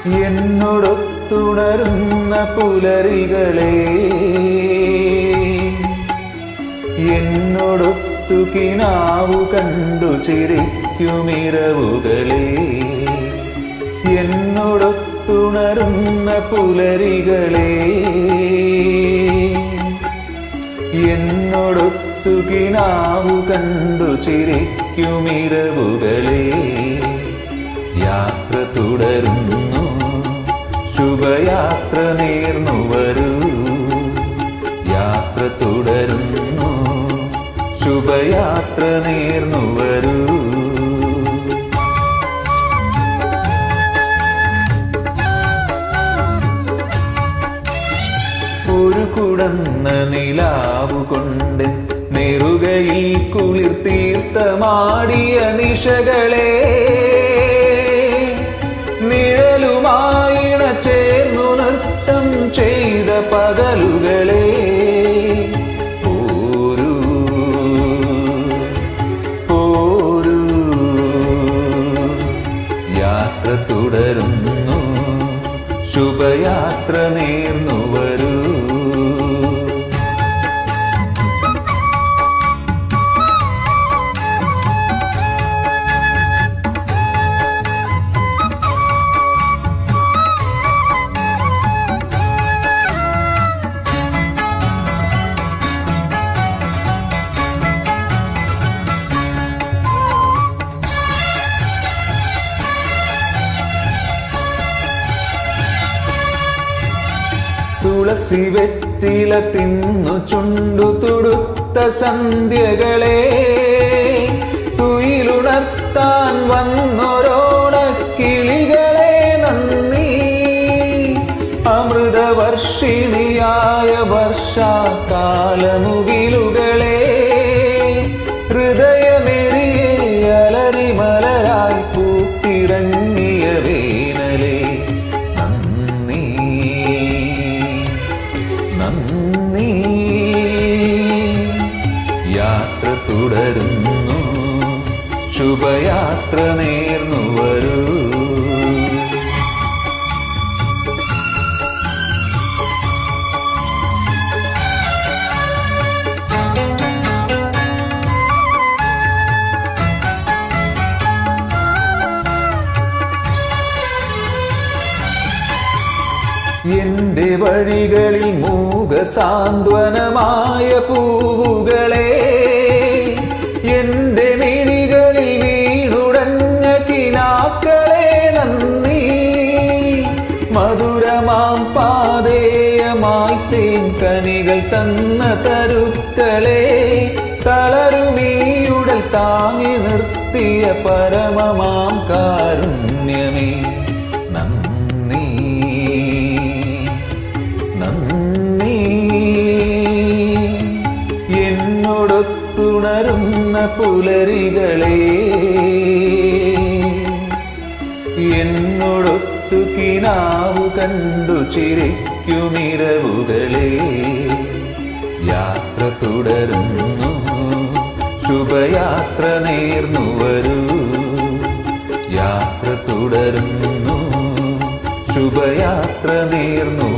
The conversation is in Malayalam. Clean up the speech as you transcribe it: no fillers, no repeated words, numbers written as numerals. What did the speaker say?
എന്നോടൊത്തുണരുന്ന പുലരികളെ, എന്നോടൊത്തു കിനാവു കണ്ടു ചിരിക്കുമിരവുകളെ, എന്നോടൊത്തുണരുന്ന പുലരികളെ, എന്നോടൊത്തു കിനാവു കണ്ടു ചിരിക്കുമിരവുകളെ, യാത്ര തുടരുന്നു, ശുഭയാത്ര നേർന്നു വരൂ. യാത്ര തുടരുന്നു, ശുഭയാത്ര നേർന്നു വരൂ. ഒരു കുടന്ന നിലാവു കൊണ്ട് നെറുകയിൽ കുളിർ തീർത്ഥമാടിയ നിശകളെ, നിഴലുമായിണ ചേർന്നു നൃത്തം ചെയ്ത പകലുകളെ, പോരൂ പോരൂ. യാത്ര തുടരുന്നു, ശുഭയാത്ര നേർന്നു വരൂ. തുളസി വെറ്റില തിന്നു ചുണ്ടു തുടുത്ത സന്ധ്യകളെ, തുയിലുണർത്താൻ വന്നൊരോടക്കിളികളെ നന്ദി. അമൃതവർഷിണിയായ വർഷാകാലമുകിലുകളെ, ഹൃദയമെറിയ അലരിമലരായി പൂത്തിറങ്ങിയ വേനലെ, നന്ദി. യാത്ര തുടരുന്നു, ശുഭയാത്ര നേർന്നു വരൂ. എന്റെ വഴികളിൽ മൂകസാന്ത്വനമായ പൂവുകളെ, എന്റെ മിഴികളിൽ വീണുടഞ്ഞ കിനാക്കളെ നന്ദി. മധുരമാം പാതേയമായി തേൻ കനികൾ തന്ന തരുക്കളെ, തളരുമീയുടൽ താങ്ങി നിർത്തിയ പരമമാം കാരുണ്യമേ നന്ദി. എന്നോടൊത്തുണരുന്ന പുലരികളെ, എന്നോടൊത്തു കിനാവു കണ്ടു ചിരിക്കുമിരവുകളെ, യാത്ര തുടരുന്നു, ശുഭയാത്ര നേർന്നു വരൂ. യാത്ര തുടരുന്നു, ശുഭയാത്ര നേർന്നു